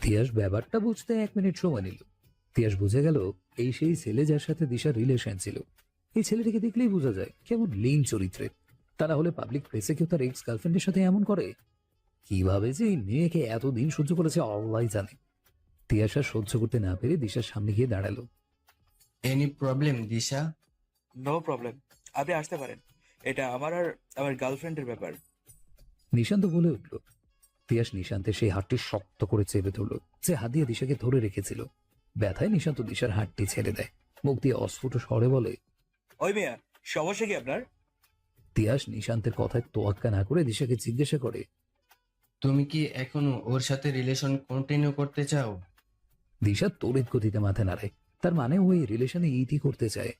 তিয়াস ব্যাপারটা বুঝতে 1 মিনিট সময় নিল। তিয়াস বুঝে গেল এই সেই ছেলে যার সাথে দিশার রিলেশন ছিল। এই ছেলেটিকে দেখলেই বোঝা যায় কেমন লিন চরিত্রের। তা না হলে পাবলিক প্লেসে কেউ তার এক্স গার্লফ্রেন্ডের সাথে এমন করে? কিভাবে যে এই মেয়েকে এতদিন সহ্য করেছে আল্লাহই জানে। তিয়াস আর সহ্য করতে না পেরে দিশার সামনে গিয়ে দাঁড়ালো। এনি প্রবলেম দিশা? নো প্রবলেম, আপনি আসতে পারেন। এটা আমার আর আমার গার্লফ্রেন্ডের ব্যাপার। নিশান্ত বলে উঠল। তিয়াস নিশান্তের সেই হাতটি শক্ত করে চেপে ধরল, যে হাত দিয়ে দিশাকে ধরে রেখেছিল। ব্যথায় নিশান্ত দিশার হাতটি ছেড়ে দেয়। মুখ দিয়ে অস্ফুট স্বরে বলে, ওই মেয়া, সমস্যা কি আপনার? তিয়াস নিশান্তের কথায় তোয়াক্কা না করে দিশাকে জিজ্ঞাসা করে, তুমি কি এখনো ওর সাথে রিলেশন কন্টিনিউ করতে চাও? দিশা তড়িৎ গতিতে মাথা নাড়ে। তার মানে ওই রিলেশনে ইতি করতে চায়।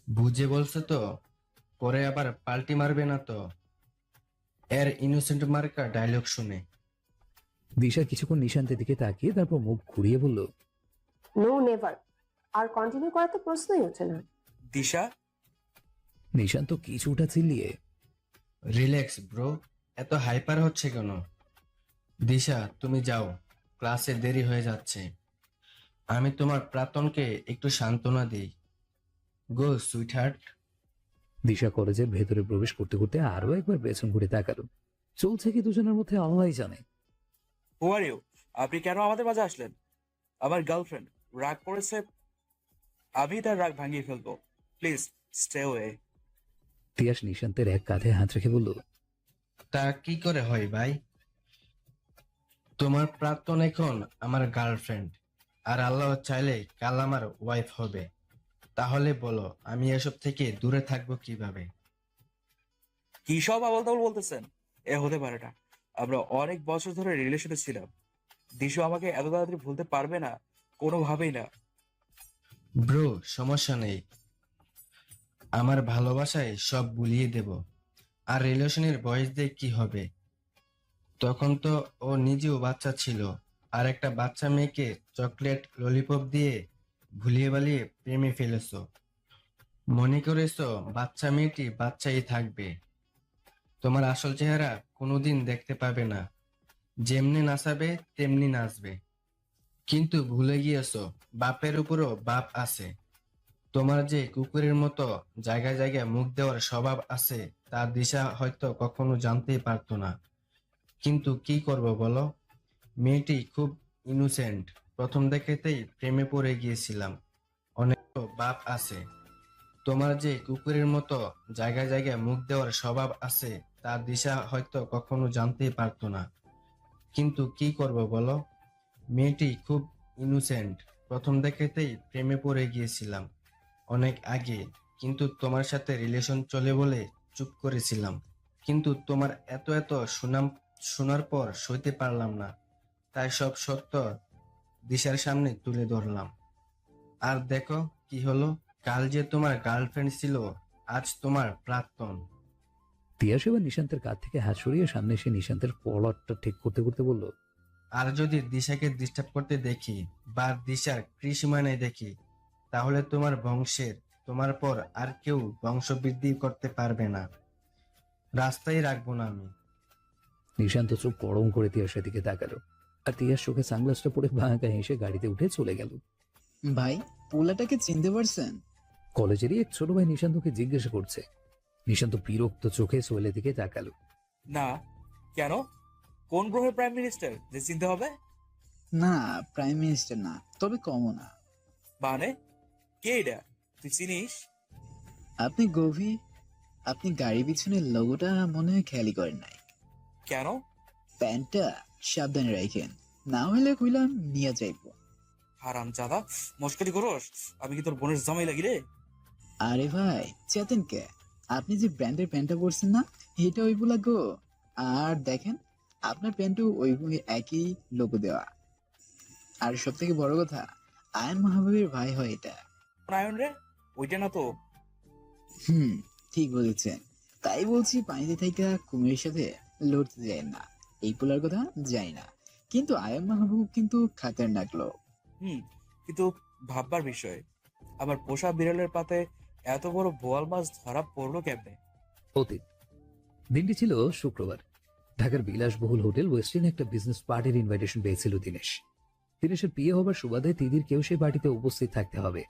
বুঝে বলছো তো? পরে আবার পাল্টি মারবে না তো? এর ইনোসেন্ট মার্কা ডায়লগ শুনে দিশা কিছুক্ষণ নিশান্তের দিকে তাকিয়ে তারপর মুখ ঘুরিয়ে বলল, নো নেভার। আর কন্টিনিউ করার তো প্রশ্নই হচ্ছে না। দিশা, নিশান্ত কিছুটা চিল্লিয়ে, রিল্যাক্স ব্রো, এত হাইপার হচ্ছে কেন? দিশা তুমি যাও, ক্লাসে দেরি হয়ে যাচ্ছে। আমি তোমার প্রাক্তনকে একটু সান্ত্বনা দিই। গো সুইট হার্ট। দিশা কলেজের ভেতরে প্রবেশ করতে করতে আরো একবার পেছন ঘুরে তাকালো। চলছে কি দুজনের মধ্যে আল্লাহই জানে। হু আর ইউ? আপনি কেন আমাদের মাঝে আসলেন? আমার গার্লফ্রেন্ড রাগ করেছে, আমি তার রাগ ভাঙিয়ে ফেলবো। Please stay way. তিয়াস নিশান্তের এক কাঁধে হাত রেখে বলল, তা কি করে হয় ভাই? তোমার প্রাক্তন এখন আমার গার্লফ্রেন্ড, আর আল্লাহ চাইলে কাল আমার ওয়াইফ হবে। তাহলে বলো আমি এসব থেকে দূরে থাকবো কিভাবে? কি সব আবল তাবল বলতেছেন? এ হতে পারে না। আমরা অনেক বছর ধরে রিলেশনে ছিলাম। দিশু আমাকে এত তাড়াতাড়ি ভুলতে পারবে না, কোনোভাবেই না। ব্রো সমস্যা নেই, আমার ভালোবাসায় সব ভুলিয়ে দেব। আর রিলেশনের বয়স দিয়ে কি হবে? তখন তো ও নিজেও বাচ্চা ছিল, আর একটা বাচ্চা মেয়েকে চকলেট ললিপপ দিয়ে ভুলিয়ে বালিয়ে প্রেমে ফেলেছো। মনে করেছো বাচ্চা মেয়েটি বাচ্চাই থাকবে, তোমার আসল চেহারা কোনোদিন দেখতে পাবে না। যেমনি নাচাবে তেমনি নাচবে। কিন্তু ভুলে গিয়েছো বাপের উপরও বাপ আছে। তোমার যে কুকুরের মতো জায়গায় জায়গায় মুখ দেওয়ার স্বভাব আছে, তার দিশা হয়তো কখনো জানতেই পারতো না। কিন্তু কি করব বলো? মেয়েটি খুব ইনোসেন্ট, প্রথম দেখাতেই প্রেমে পড়ে গিয়েছিলাম। অনেক বাপ আছে। তোমার যে কুকুরের মতো জায়গায় জায়গায় মুখ দেওয়ার স্বভাব আছে, তার দিশা হয়তো কখনো জানতেই পারতো না। কিন্তু কি করব বলো? মেয়েটি খুব ইনোসেন্ট, প্রথম দেখাতেই প্রেমে পড়ে গিয়েছিলাম অনেক আগে। কিন্তু তোমার সাথে রিলেশন চলে বলে চুপ করেছিলাম। কিন্তু তোমার এত এত সুনাম শোনার পর সইতে পারলাম না, তাই সব সত্য দিশার সামনে তুলে ধরলাম। আর দেখো কি হলো, কাল যে তোমার গার্লফ্রেন্ড ছিল, আজ তোমার প্রাক্তন। তিয়াস এবার নিশান্তের কাঁধ থেকে হাত সরিয়ে সামনে এসে নিশান্তের কলারটা ঠিক করতে করতে বলল, আর যদি দিশাকে ডিস্টার্ব করতে দেখি বা দিশার কৃষিমানে দেখি, তাহলে তোমার বংশের তোমার পর আর কেউ বংশবৃদ্ধি করতে পারবে না। রাস্তায় রাখবো না আমি। নিশান্ত চোখ গরম করে তিয়াসের দিকে তাকালো। আর তিয়াস চোখে সানগ্লাসটা পরে ভাঙা হেসে গাড়িতে উঠে চলে গেল। ভাই, পোলাটাকে চিনতে পারছেন? কলেজেরই এক ছোট ভাই নিশান্তকে জিজ্ঞাসা করছে। নিশান্ত বিরক্ত চোখে সোহেলের দিকে তাকালো। না, কেন? কোন গ্রহের প্রাইম মিনিস্টার যে চিনতে হবে? না, প্রাইম মিনিস্টার না, তবে কমও না। মানে কে এটা? তুই চিনিস? আপনি গভীর, আপনি গাড়ি পিছনের লোগোটা মনে হয় খেয়ালই করেন নাই। কেন? প্যান্টটা সাবধানে রাখেন, না হলে কইলাম নিয়ে যাইব। হারাম জাদা, মস্করি করস? আমি কি তোর বোনের জামাই লাগি রে? আরে ভাই চেতেন কে? আপনি যে ব্র্যান্ডের প্যান্টটা পরছেন না, এটা ওইগুলা গো। আর দেখেন, আপনার প্যান্টও ওই একই লোগো দেওয়া। আর সব থেকে বড় কথা, আয়ন মাহবুবের ভাই হয় এটা। নায়ন রে? ওইটা না তো। হুম, ঠিক বলেছেন। তাই বলছি, পানিতে থাইকা কুমিরের সাথে লড়তে যায় না। এই পোলার কথা যাই না, কিন্তু আয়ন মাহবুব কিন্তু খাতারনাক লোক। কিন্তু ভাববার বিষয়, আমার পোষা বিড়ালের পাতে এত বড় বোয়াল মাছ ধরা পড়লো কেমনে? অতীত দিনটি ছিল শুক্রবার। ঢাকার বিলাসবহুল হোটেল ওয়েস্টিনে একটা বিজনেস পার্টির ইনভাইটেশন পেয়েছিল দিনেশ। দিনেশের বিয়ে হবার সুবাদে তিতির কেউ সেই পার্টিতে উপস্থিত থাকতে হবে,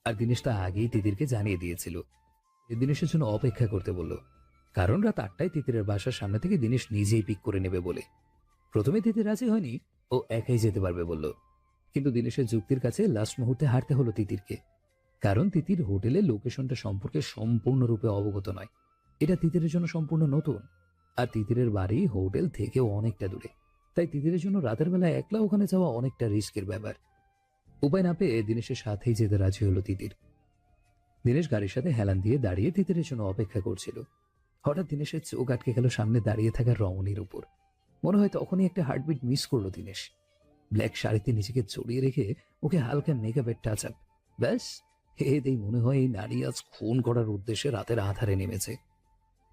আর দিনেশ তা আগেই তিতিরকে জানিয়ে দিয়েছিল। দিনেশের জন্য অপেক্ষা করতে বলল, কারণ রাত 8টায় তিতিরের বাসার সামনে থেকে দিনেশ নিজেই পিক করে নেবে বলে। প্রথমে তিতির রাজি হয়নি, ও একাই যেতে পারবে বলল। কিন্তু দিনেশের যুক্তির কাছে লাস্ট মুহূর্তে হারতে হলো তিতিরকে, কারণ তিতির হোটেলের লোকেশনটা সম্পর্কে সম্পূর্ণরূপে অবগত নয়। এটা তিতিরের জন্য সম্পূর্ণ নতুন, আর তিতিরের বাড়ি হোটেল থেকেও অনেকটা দূরে। তাই তিতিরের জন্য রাতের বেলা একলা ওখানে যাওয়া অনেকটা রিস্কের ব্যাপার। উপায় না পেয়ে দিনেশের সাথেই যেতে রাজি হলো তিতির। দিনেশ গাড়ির সাথে হেলান দিয়ে দাঁড়িয়ে তিতিরের জন্য অপেক্ষা করছিল। হঠাৎ দিনেশের চোখ আটকে গেল সামনে দাঁড়িয়ে থাকা রমণীর উপর। মনে হয় তখনই একটা হার্টবিট মিস করলো দিনেশ। ব্ল্যাক শাড়িতে নিজেকে জড়িয়ে রেখে ওকে হালকা মেকআপের টাচ আপ, ব্যাস এতেই মনে হয় এই নারী আজ খুন করার উদ্দেশ্যে রাতের আধারে নেমেছে।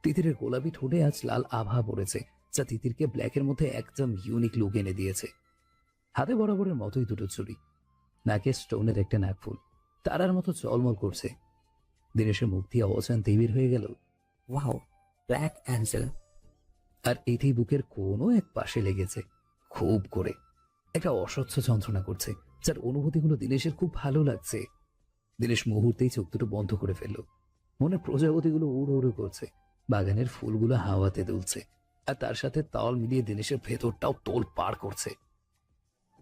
তিতিরের গোলাপি ঠোঁটে আজ লাল আভা পড়েছে, যা তিতিরকে ব্ল্যাকের মধ্যে একদম ইউনিক লুক এনে দিয়েছে। হাতে বরাবরের মতোই দুটো চুড়ি, নাকে স্টোনের একটা নাকফুল তারার মতো চলমল করছে। দিনেশের মুখ দিয়ে অজান্তেই বের হয়ে গেল, ওয়াও, ব্ল্যাক অ্যাঞ্জেল। আর এতেই বুকের কোনো এক পাশে লেগেছে খুব করে। একটা অস্বচ্ছ যন্ত্রণা করছে, যার অনুভূতিগুলো দিনেশের খুব ভালো লাগছে। দিনেশ মুহূর্তেই চোখ দুটো বন্ধ করে ফেলল। মনে প্রজাপতিগুলো উড়ো উড়ো করছে, বাগানের ফুলগুলো হাওয়াতে দুলছে, আর তার সাথে তাল মিলিয়ে দিনেশের ভেতরটাও তোল পাড় করছে।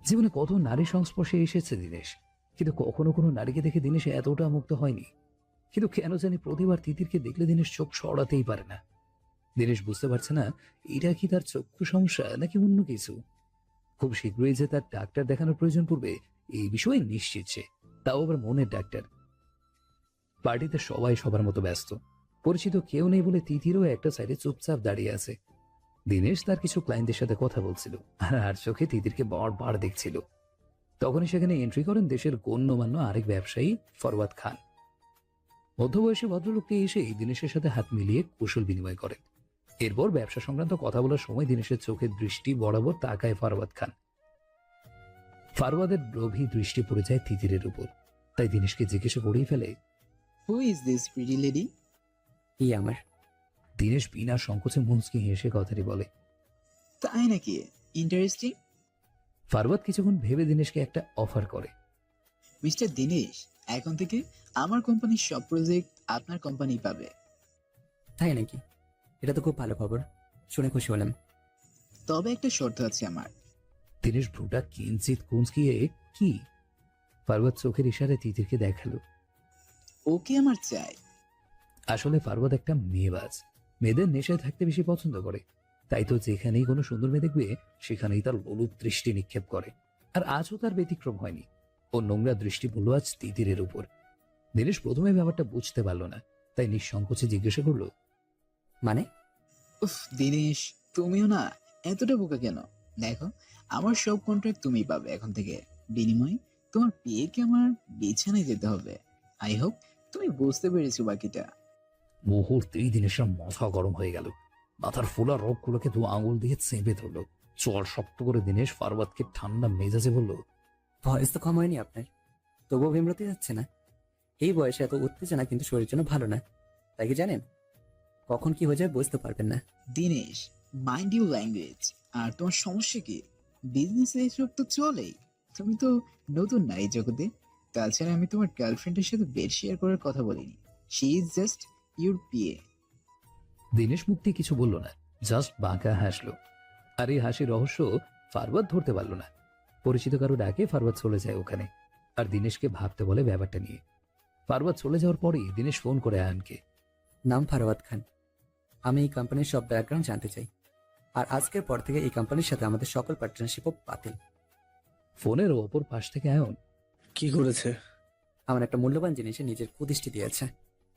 জীবনে কত নারী সংস্পর্শে এসেছে দিনেশ, কিন্তু কখনো কোনো নারীকে দেখে দিনেশ এতটা মুক্ত হয়নি। কিন্তু কেন জানি প্রতিবার তিতিরকে দেখলে দিনেশ চোখ সরাতেই পারে না। দিনেশ বুঝতে পারছে না এটা কি তার চক্ষু সমস্যা নাকি অন্য কিছু। খুব শীঘ্রই যে তার ডাক্তার দেখানোর প্রয়োজন পড়বে এই বিষয়ে নিশ্চিত সে, তাও আবার মনের ডাক্তার। পার্টিতে সবাই সবার মতো ব্যস্ত, পরিচিত কেউ নেই বলে তিতিরও একটা সাইডে চুপচাপ দাঁড়িয়ে আছে। দিনেশ তার কিছু ক্লায়েন্টদের সাথে কথা বলছিল, আর চোখে তিতিরকে বারবার দেখছিল। তখনই সেখানে এন্ট্রি করেন দেশের গণ্যমান্য আরেক ব্যবসায়ী ফরওয়াদ খান। মধ্যবয়সী ভদ্রলোকটি এসেই দিনেশের সাথে হাত মিলিয়ে কুশল বিনিময় করেন। এরপর ব্যবসা সংক্রান্ত কথা বলার সময় দিনেশের চোখের দৃষ্টি বরাবর তাকায় ফরওয়াদ খান। ফরওয়াদের গভীর দৃষ্টি পড়ে যায় তিতিরের উপর, তাই দিনেশকে জিজ্ঞাসা করেই ফেলে, who is this pretty lady? কি আমার? দিনেশ বিনা সংকোচে মুচকি হেসে কথাটি বলে, তাই নাকি? ইন্টারেস্টিং। ফরওয়াদ কিছুক্ষণ ভেবে দিনেশকে একটা অফার করে। মিস্টার দিনেশ, এখন থেকে আমার কোম্পানির সব প্রজেক্ট আপনার কোম্পানি পাবে। তাই নাকি? এটা তো খুব ভালো খবর, শুনে খুশি হলাম। তবে একটা শর্ত আছে আমার। দিনেশ ভ্রুটা কিঞ্চিত কুঁচকিয়ে, কি? ফরওয়াদ চোখের ইশারায় তিতিরকে দেখালো। ওকে আমার চাই। আসলে ফরওয়াদ একটা মেয়েবাজ, মেয়েদের নেশায় থাকতে বেশি পছন্দ করে। তাই তো যেখানেই কোনো সুন্দর মেয়ে দেখবে সেখানেই তার লোলুপ দৃষ্টি নিক্ষেপ করে। আর আজও তার ব্যতিক্রম হয়নি। ও নোংরা দৃষ্টি পড়ল আজ তিতিরের উপর। দিনেশ প্রথমে ব্যাপারটা বুঝতে পারল না, তাই নিঃসংকোচে জিজ্ঞাসা করলো, মানে? উফ দিনেশ, তুমিও না এতটা বোকা কেন? দেখো, আমার সব কন্ট্রাক্ট তুমি পাবে এখন থেকে। বিনিময়ে তোমার বিয়েকে আমার বিছানায় যেতে হবে। আই হোপ তুমি বুঝতে পেরেছো বাকিটা। মুহূর্তেই দিনেশের মাথা গরম হয়ে গেল। মাথার ফোলা রোগগুলোকে দু আঙুল দিয়ে চেপে ধরলো। চল শক্ত করে দিনেশ ফরওয়াদকে ঠান্ডা মেজাজে বলল, ভয়েস তো কম হয়নি আপনার, তবুও বিমরতি যাচ্ছে না। এই বয়সে এত উত্তেজনা কিন্তু শরীরের জন্য ভালো না, তাই কি জানেন? কখন কি হয়ে যায় বুঝতে পারবেন না। Dinesh, mind you language. আর তোমার সমস্যা কি? বিজনেসে এসব তো চলেই। তুমি তো নতুন না এই জগতে। তাছাড়া আমি তোমার গার্লফ্রেন্ডের সাথে বেড শেয়ার করার কথা বলিনি। She is just your PA. Dinesh মুখ দিয়ে কিছু বলল না, জাস্ট বাঁকা হাসলো। আর এই হাসির রহস্য ফরওয়াদ ধরতে পারল না। পরিচিত কারো ডাকে ফরওয়াদ চলে যায় ওখানে, আর দিনেশকে ভাবতে বলে ব্যাপারটা নিয়ে। ফরওয়াদ চলে যাওয়ার পরেই দিনেশ ফোন করে আয়ানকে। নাম ফরওয়াদ খান, আমি এই কোম্পানির সব ব্যাকগ্রাউন্ড জানতে চাই। আর আজকের পর থেকে এই কোম্পানির সাথে আমাদের সকল পার্টনারশিপও বাতিল। ফোনের ওপর পাশ থেকে আয়ন, কি করেছে? আমার একটা মূল্যবান জিনিসে নিজের কুদৃষ্টি দিয়েছে,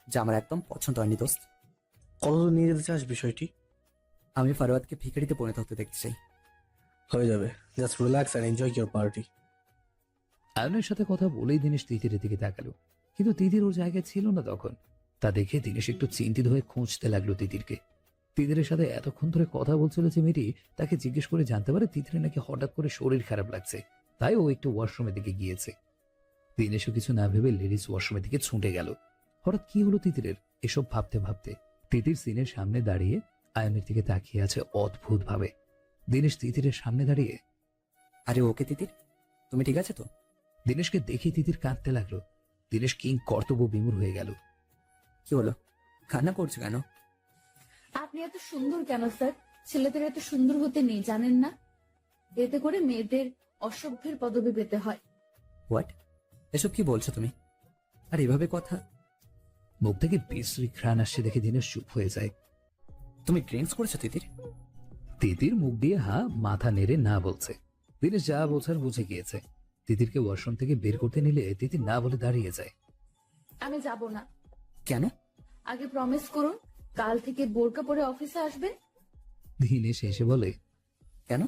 যা আমার একদম পছন্দ হয়নি দোস্ত। কতদূর নিয়ে যেতে চাস বিষয়টি? আমি ফরওয়াদকে ভিখারিতে পরিণত হতে দেখতে চাই। হয়ে যাবে, just relax and enjoy your party. আয়নের সাথে কথা বলেই দিনেশ তিতিরের দিকে তাকালো, কিন্তু তিতির ওর জায়গায় ছিল না তখন। তা দেখে দিনেশ একটু চিন্তিত হয়ে খুঁজতে লাগলো তিতিরকে। তিতিরের সাথে এতক্ষণ ধরে কথা বলছিল যে মেয়েটি, তাকে জিজ্ঞেস করে জানতে পারে তিতিরের নাকি হঠাৎ করে শরীর খারাপ লাগছে, তাই ও একটু ওয়াশরুমের দিকে গিয়েছে। দিনেশও কিছু না ভেবে লেডিস ওয়াশরুমের দিকে ছুটে গেল। হঠাৎ কি হলো তিতিরের এসব ভাবতে ভাবতে তিতির সিনের সামনে দাঁড়িয়ে আয়নের দিকে তাকিয়ে আছে অদ্ভুত ভাবে। দিনেশ তিতিরের সামনে দাঁড়িয়ে। আরে ওকে তিতির, তুমি ঠিক আছে তো? দিনেশকে দেখে তিতির কাঁদতে লাগলো। দিনেশ কিং কর্তব্য বিমূঢ় হয়ে গেল। কি হলো, কান্না করছো কেন? আপনি এত সুন্দর কেন স্যার? ছেলেদের এত সুন্দর হতে নেই জানেন না? এতে করে মেয়েদের অসভ্যের পদবি পেতে হয়। হোয়াট? এসব কি বলছো তুমি? আর এভাবে কথা? মুখ থেকে বিশ্রী ঘ্রাণ আসছে দেখে দিনেশ চুপ হয়ে যায়। তুমি ড্রিঙ্কস করেছো তিতির? তিতির মুখ দিয়ে মাথা নেড়ে না বলছে। দিনেশ যা বোঝার বুঝে গিয়েছে। তিতিরকে ওয়াশরুম থেকে বের করতে নিলে তিতির না বলে দাঁড়িয়ে যায়। আমি যাব না। কেন? আগে প্রমিস করুন কাল থেকে বোরকা পরে অফিসে আসবেন। দিনেশ এসে বলে, কেন?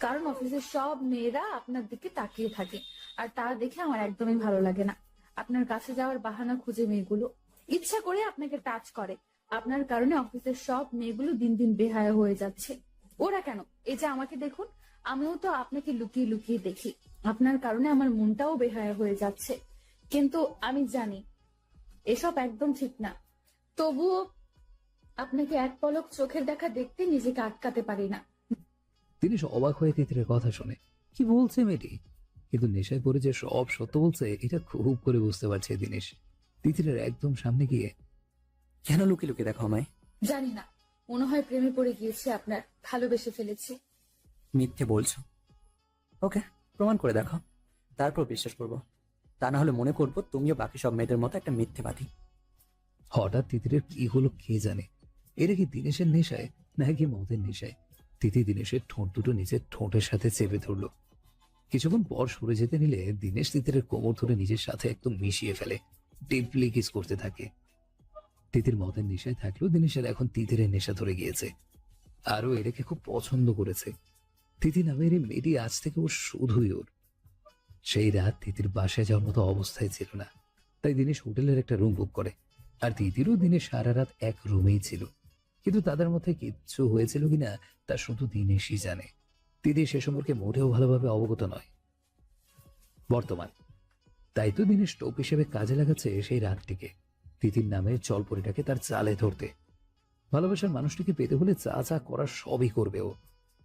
কারণ অফিসের সব মেয়েরা আপনার দিকে তাকিয়ে থাকে আর তা দেখে আমার একদমই ভালো লাগে না। আপনার কাছে যাওয়ার বাহানা খুঁজে মেয়েগুলো ইচ্ছা করে আপনাকে টাচ করে। আপনার কারণে অফিসের সব মেয়েগুলো দিন দিন বেহায়া হয়ে যাচ্ছে। ওরা কেন, এই যে আমাকে দেখুন, আমিও তো আপনাকে লুকিয়ে লুকিয়ে দেখি। আপনার কারণে আমার মনটাও বেহায়া হয়ে যাচ্ছে। কিন্তু আমি জানি এসব একদম ঠিক না। তবুও আপনাকে এক পলক চোখের দেখা দেখতে নিজেকে আটকাতে পারি না। দিনেশ অবাক হয়ে তিতিরের কথা শুনে। কি বলছে মেয়েটি? কিন্তু নেশায় পড়ে যে সব সত্য বলছে এটা খুব করে বুঝতে পারছে দিনেশ। তিতিরের একদম সামনে গিয়ে, কেন লুকিয়ে লুকিয়ে দেখো আমায়? জানি না, মনে হয় প্রেমে পড়ে গিয়েছে আপনার, ভালোবেসে ফেলেছি। মিথ্যে বলছো। ওকে, প্রমাণ করে দেখো, তারপর বিশ্বাস করবো। তা না হলে মনে করবো তুমিও বাকি সব মেয়েদের মতো একটা মিথ্যেবাদী। হঠাৎ তিতিরের কি হলো কে জানে। এটা কি দিনেশের নেশায় নাকি মদের নেশায়? তিতি দিনেশের ঠোঁট দুটো নিজের ঠোঁটের সাথে চেপে ধরলো। কিছুক্ষণ পর সরে যেতে নিলে দিনেশ তিতিরের কোমর ধরে নিজের সাথে একদম মিশিয়ে ফেলে, ডিপলি কিস করতে থাকে। তিতির মদের নেশায় থাকলেও দিনেশের এখন তিতিরের নেশা ধরে গিয়েছে। আরও এটাকে খুব পছন্দ করেছে। তিতি নামের এই মেয়েটি আজ থেকে ওর শুধুই ওর। সেই রাত তিতির বাসায় যাওয়ার মতো অবস্থায় ছিল না, তাই দিনেশ হোটেলের একটা রুম বুক করে। আর তিতিরও দিনে সারা রাত এক রুমেই ছিল। কিন্তু তাদের মধ্যে কিচ্ছু হয়েছিল কিনা তা শুধু দিনেশই জানে। তিতি সে সম্পর্কে মোটেও ভালোভাবে অবগত নয়। বর্তমান তাই তো দিনেশ টোপ হিসেবে কাজে লাগাচ্ছে সেই রাতটিকে, তিতির নামে জলপরিটাকে তার চালে ধরতে। ভালোবাসার মানুষটিকে পেতে হলে যা যা করার সবই করবে ও।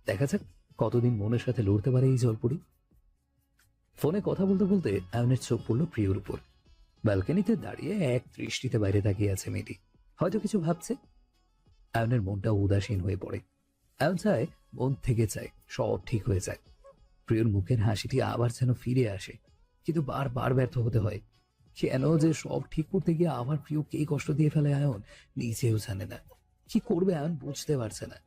দেখা যাক কতদিন মনের সাথে লড়তে পারে এই জলপরি। ফোনে কথা বলতে বলতে আয়নের চোখ পড়লো প্রিয়র উপর। ব্যালকনিতে দাঁড়িয়ে এক দৃষ্টিতে বাইরে তাকিয়ে আছে মেয়েটি, হয়তো কিছু ভাবছে। আয়নের মনটা উদাসীন হয়ে পড়ে। আয়ন চায় মন থেকে চায় সব ঠিক হয়ে যায়, প্রিয়র মুখের হাসিটি আবার যেন ফিরে আসে। কিন্তু বারবার ব্যর্থ হতে হয়। কেন যে সব ঠিক করতে গিয়ে আবার প্রিয়কে কষ্ট দিয়ে ফেলে আয়ন নিজেও জানে না। কি করবে আয়ন বুঝতে পারছে না।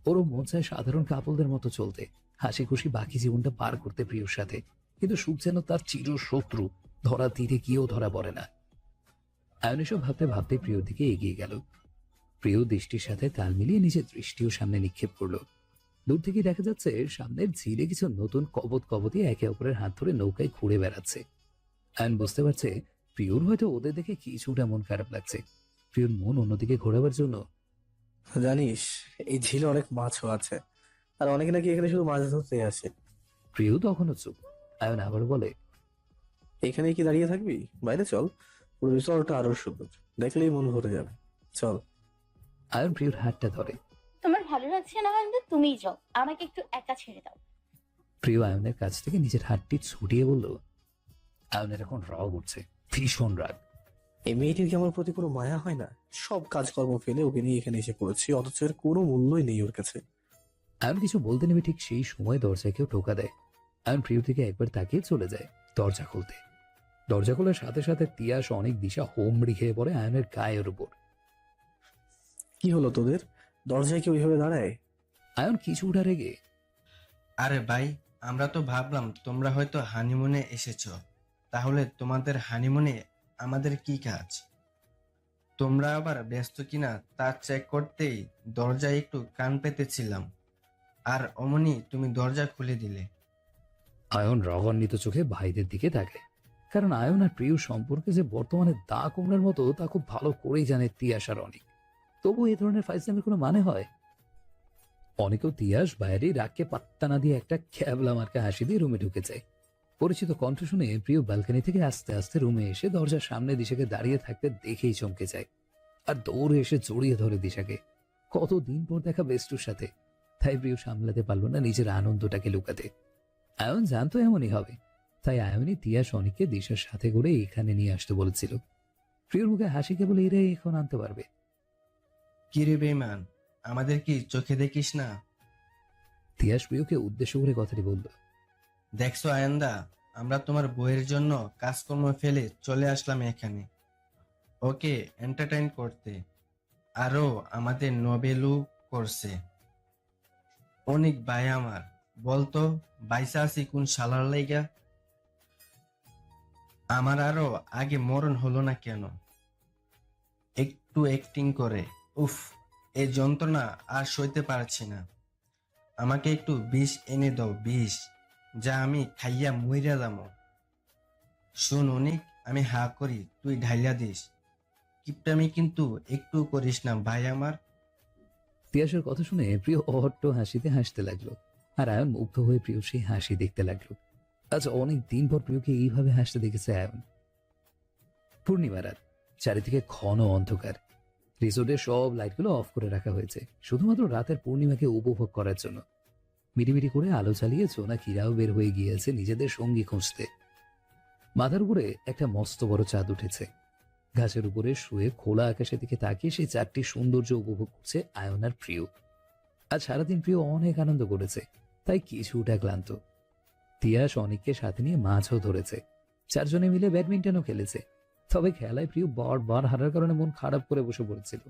ওরও মন চায় সাধারণ কাপলদের মতো চলতে, হাসি খুশি বাকি জীবনটা পার করতে প্রিয়র সাথে। কিন্তু সুখ যেন তার চির শত্রু, ধরা তীরে গিয়েও ধরা পড়ে না। আয়ন এসব ভাবতে ভাবতে প্রিয়র দিকে এগিয়ে গেল। প্রিয় দৃষ্টির সাথে তাল মিলিয়ে নিজের দৃষ্টিও সামনে নিক্ষেপ করলো। দূর থেকে দেখা যাচ্ছে সামনের ঝিলে কিছু নতুন কবতী একে অপরের হাত ধরে নৌকায় ঘুরে বেড়াচ্ছে। আয়ন বুঝতে পারছে প্রিয়র হয়তো ওদের দেখে কিছুটা মন খারাপ লাগছে। প্রিয়র মন অন্যদিকে ঘোরাবার জন্য, জানিস এই ঝিলে অনেক মাছও আছে, আর অনেকে নাকি এখানে শুধু মাছ ধরতে আসে। প্রিয় তখনও চুপ। আয়ন আবার বলে, এখানে কি দাঁড়িয়ে থাকবি? বাইরে চল, পুরো রিসর্টটা আরো সুন্দর, দেখলেই মন ভরে যাবে। চল। আয়ন প্রিয়র হাতটা ধরে। তোমার ভালো লাগছে না কিন্তু তুমিই যাও, আমাকে একটু একা ছেড়ে দাও। প্রিয় আয়নের কাছ থেকে নিজের হাতটি ছুটিয়ে বলল। আয়নের এখন রাগ উঠছে, ভীষণ রাগ। এই মেয়েটির কি আমার প্রতি কোনো মায়া হয় না? সব কাজকর্ম ফেলে ওকে নিয়ে এখানে এসে পড়েছি, অথচ এর কোনো মূল্যই নেই ওর কাছে। আয়ন কিছু বলতে নেবে ঠিক সেই সময় দরজায় কেউ টোকা দেয়। আয়ন প্রিয় থেকে একবার তাকিয়ে চলে যায় দরজা খুলতে। দরজা খোলার সাথে সাথে তিয়াস অনেক দিশা হোমড়ি খেয়ে পড়ে আয়নের গায়ের উপর। কি হলো তোদের? দরজায় কি ওইভাবে দাঁড়ায়? আয়ন কিছুটা রেগে, আরে ভাই, আমরা তো ভাবলাম তোমরা হয়তো হানিমুনে এসেছো, তাহলে তোমাদের হানিমুনে আমাদের কি কাজ? তোমরা আবার ব্যস্ত কিনা তা চেক করতেই দরজায় একটু কান পেতেছিলাম, আর অমনি তুমি দরজা খুলে দিলে। আয়ন রাগান্বিত চোখে ভাইদের দিকে তাকায়। কারণ আয়ন আর প্রিয় সম্পর্কে যে বর্তমানে দা কুমড়ার মতো তা খুব ভালো করেই জানে তিয়াস আর অনেক। তবু এই ধরনের ফাইজলামের কোনো মানে হয়? অনেকেও তিয়াস বাইরে রাগকে পাত্তা না দিয়ে একটা ক্যাবলা মার্কা হাসি দিয়ে রুমে ঢুকে যায়। পরিচিত কণ্ঠ শুনে প্রিয় ব্যালকনি থেকে আস্তে আস্তে রুমে এসে দরজার সামনে দিশাকে দাঁড়িয়ে থাকতে দেখেই চমকে যায়। আর দৌড়ে এসে জড়িয়ে ধরে দিশাকে। কতদিন পর দেখা বেস্টুর সাথে। তাই প্রিয় সামলাতে পারলো না নিজের আনন্দটাকে লুকাতে। আয়ন জানতো এমনই হবে, তাই আয়নই তিয়া সনিককে দিশার সাথে করে এখানে নিয়ে আসতে বলেছিল। প্রিয়র মুখে হাসি কেবল এরাই এখন আনতে পারবে। কি রে বেমান, আমাদের কি চোখে দেখিস না? তিয়াস প্রিয়কে উদ্দেশ্য করে কথাটি বলল। দেখছো আয়ান্দা, আমরা তোমার বইয়ের জন্য কাজকর্ম ফেলে চলে আসলাম এখানে ওকে এন্টারটেইন করতে। আরো আমাদের নোবেলও করছে। অনেক ভাই আমার, বলতো বাইসা আছি কোন শালার লাইগা? আমার আরো আগে মরণ হলো না কেন? একটু অ্যাক্টিং করে উফ, এই যন্ত্রণা আর সইতে পারছি না। আমাকে একটু বিষ এনে দাও, বিষ, যা আমি খাইয়া মইরা যাবো। শোন অনেক, আমি হা করি, তুই ঢাইলা দিস। কিপটামি কিন্তু একটু করিস না ভাই আমার। তিয়াসের কথা শুনে প্রিয় অহট্ট হাসিতে হাসতে লাগলো, আর আয়ন মুগ্ধ হয়ে প্রিয় সেই হাসি দেখতে লাগলো। আজ অনেক দিন পর প্রিয়কে এইভাবে হাসতে দেখেছে আয়ন। পূর্ণিমা রাত, চারিদিকে ঘন অন্ধকার। রিসোর্টের সব লাইটগুলো অফ করে রাখা হয়েছে শুধুমাত্র রাতের পূর্ণিমাকে উপভোগ করার জন্য। মিটিমিটি করে আলো চালিয়ে জোনাকিরাও বের হয়ে গিয়েছে নিজেদের সঙ্গী খুঁজতে। মাথার উপরে একটা মস্ত বড় চাঁদ উঠেছে। গাছের উপরে শুয়ে খোলা আকাশের দিকে তাকিয়ে সেই চারটি সৌন্দর্য উপভোগ করছে আয়ন আর প্রিয়। আজ সারাদিন প্রিয় অনেক আনন্দ করেছে, তাই কিছুটা ক্লান্ত। তিয়াস অনিককে সাথে নিয়ে মাছও ধরেছে, চারজনে মিলে ব্যাডমিন্টনও খেলেছে। তবে খেলায় প্রিয় বার হারার কারণে মন খারাপ করে বসে পড়েছিল,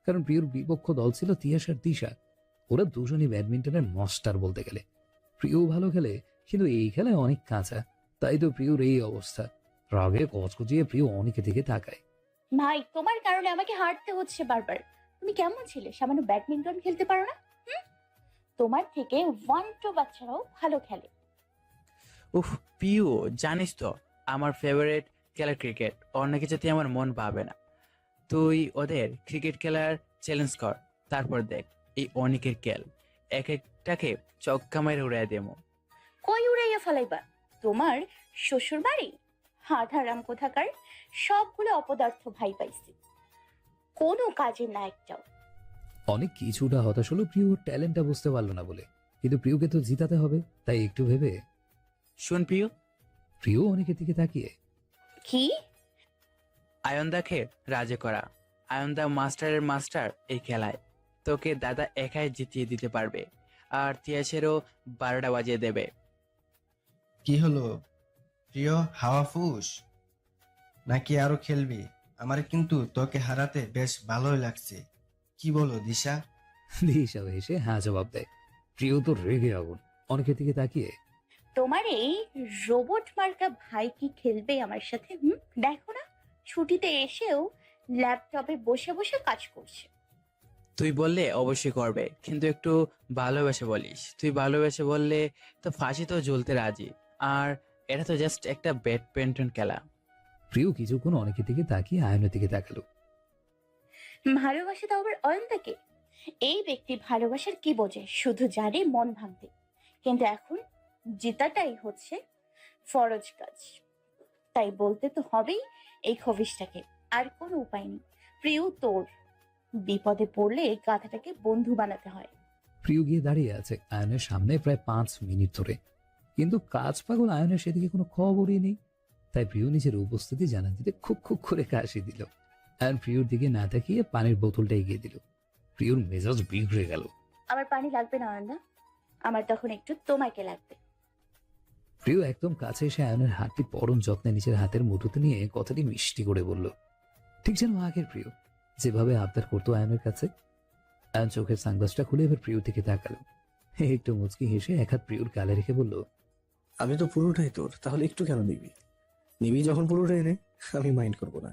কারণ প্রিয়র বিপক্ষ দল ছিল তিয়াস আর দিশা। ওরা দুজনই ব্যাডমিন্টনের মাস্টার বলতে গেলে। প্রিয় ভালো খেলে, কিন্তু এই খেলায় অনেক কাঁচা, তাই তো প্রিয়র এই অবস্থা। রাগে কচকচিয়ে প্রিয় অনেকের দিকে তাকায়। ভাই, তোমার কারণে আমাকে হারতে হচ্ছে বারবার। তুমি কেমন ছেলে, সামান্য ব্যাডমিন্টন খেলতে পারো না? তোমার থেকে 1-2 বাচ্চারাও ভালো খেলে। উফ পিউ, জানিস তো আমার ফেভারিট খেলা ক্রিকেট, অন্য কিছুতে আমার মন পাবে না। তুই ওদের ক্রিকেট খেলার চ্যালেঞ্জ কর, তারপর দেখ এই অনেকের খেল এক একটাকে চক্কা মেরে উড়াই দেবো। কই উড়াইয়া ফেলাইবা? তোমার শ্বশুর বাড়ি? হারাম কোথাকার, সবগুলো অপদার্থ ভাই পাইছি, কোনো কাজে না একটাও। অনেক কিছুটা হতাশ হলো প্রিয় ট্যালেন্টটা বুঝতে পারলো না বলে, কিন্তু প্রিয়কে তো জিতাতে হবে, তাই একটু ভেবে শোন পিউ, প্রিয় অনেকের দিকে তাকিয়ে। কি? আয়ন্দাকে রাজি করা। আয়ন্দা মাস্টারের মাস্টার এই খেলায়, তোকে দাদা একাই জিতিয়ে দিতে পারবে, আর তিয়াসেরও 12টা বাজিয়ে দেবে। কি হলো প্রিয়, হাওয়া ফুস নাকি আরো খেলবি? আমার কিন্তু তোকে হারাতে বেশ ভালোই লাগছে, কি বলো দিশা? দিশাও এসে হ্যাঁ জবাব দেয়। প্রিয় তো রেগে আগুন, অনেকের দিকে তাকিয়ে। তোমার এই রোবট মার্কা ভাই কি খেলবে আমার সাথে? দেখো না, ছুটিতে এসেও ল্যাপটপে বসে বসে কাজ করছে। তুই বললে অবশ্যই করবে, কিন্তু একটু ভালোবেসে বলিস। তুই ভালোবেসে বললে তো ফাঁসি তো জ্বলতে রাজি, আর এটা তো জাস্ট একটা ব্যাডমিন্টন খেলা। প্রিয় কিছুক্ষণ অনেকের দিকে তাকিয়ে আয়নের দিকে তাকালো। ভালোবাসা তো আবার অয়ন্তাকে। এই ব্যক্তি ভালোবাসার কি বোঝে, শুধু জানে মন ভাঙতে। কিন্তু এখন জেতাটাই হচ্ছে ফরজ কাজ, তাই বলতে তো হবেই এই খবিসটাকে, আর কোনো উপায় নেই। প্রিয় তোর বিপদে পড়লে গাধাটাকে বন্ধু বানাতে হয়। প্রিয় গিয়ে দাঁড়িয়ে আছে আয়নের সামনে প্রায় 5 মিনিট ধরে, কিন্তু কাজ পাগল আয়নের সেদিকে কোনো খবরই নেই। তাই প্রিয় নিজের উপস্থিতি জানান দিতে খুব খুব করে কাশি দিল। আয়ন প্রিয়র দিকে না তাকিয়ে পানির বোতলটা এগিয়ে দিল। প্রিয়র মেজাজ বিগড়ে গেল। আমার পানি লাগবে না অয়ন্দা, আমার তখন একটু তোমাকে লাগবে। প্রিয় একদম কাছে এসে আয়নের হাতটি পরম যত্নে নিজের হাতের মুঠোতে নিয়ে কথাটি মিষ্টি করে বলল, ঠিক যেন আগের প্রিয় যেভাবে আবদার করতো আয়নের কাছে। আয়ন চোখের সানগ্লাসটা খুলে এবার প্রিয় দিকে তাকালো। একটু মুচকি হেসে এক হাত প্রিয়র গালে রেখে বলল, আমি তো পুরোটাই তোর, তাহলে একটু কেন নিবি? নিবি যখন পুরোটাই নে, আমি মাইন্ড করবো না।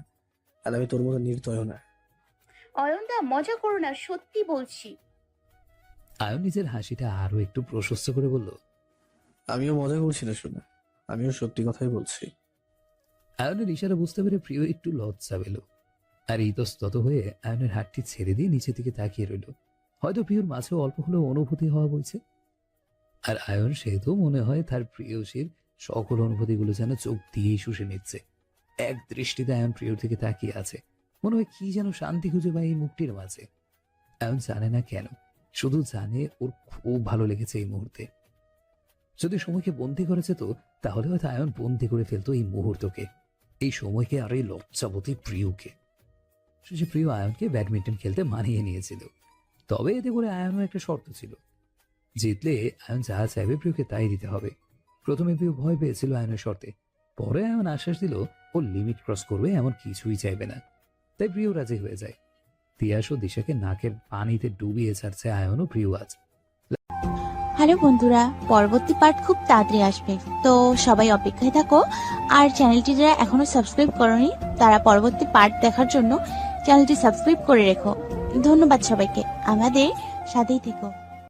আর আমি তোর মতো নির্দয় না। অয়ন্দা, মজা করো না, সত্যি বলছি। আয়ন নিজের হাসিটা আরো একটু প্রশস্ত করে বলল, আমিও মজা করছি না শোনা, আমিও সত্যি কথাই বলছি। আয়নের ইশারা বুঝতে পেরে প্রিয় একটু লজ্জা পেল, আর ইতস্তত হয়ে আয়নের হাতটি ছেড়ে দিয়ে নিচের দিকে তাকিয়ে রইল। হয়তো প্রিয়র মাঝে অল্প হলেও অনুভূতি হওয়া বইছে, আর আয়ন সেহেতু মনে হয় তার প্রিয়সীর সকল অনুভূতিগুলো যেন চোখ দিয়েই শুষে নিচ্ছে। এক দৃষ্টিতে আয়ন প্রিয়র দিকে তাকিয়ে আছে, মনে হয় কি যেন শান্তি খুঁজে পায় এই মুখটির মাঝে। আয়ন জানে না কেন, শুধু জানে ওর খুব ভালো লেগেছে এই মুহূর্তে। যদি সময়কে বন্দি করেছে তো তাহলে হয়তো আয়ন বন্দি করে ফেলতো এই মুহূর্তকে, এই সময়কে আর এই লজ্জাবতী প্রিয়কে। সে প্রিয় আয়নকে ব্যাডমিন্টন খেলতে মানিয়ে নিয়েছিল, তবে এতে করে আয়নও একটা শর্ত ছিল, জিতলে আয়ন যা চাইবে প্রিয়কে তাই দিতে হবে। প্রথমে প্রিয় ভয় পেয়েছিল আয়নের শর্তে, পরে আয়ন আশ্বাস দিল ও লিমিট ক্রস করবে এমন কিছুই চাইবে না, তাই প্রিয় রাজি হয়ে যায়। তিয়াস ও দিশাকে নাকের পানিতে ডুবিয়ে ছাড়ছে আয়ন ও প্রিয় আজ। হ্যালো বন্ধুরা, পরবর্তী পার্ট খুব তাড়াতাড়ি আসবে, তো সবাই অপেক্ষায় থাকো। আর চ্যানেলটি যারা এখনো সাবস্ক্রাইব করনি তারা পরবর্তী পার্ট দেখার জন্য চ্যানেলটি সাবস্ক্রাইব করে রেখো। ধন্যবাদ সবাইকে, আমাদের সাথেই থেকো।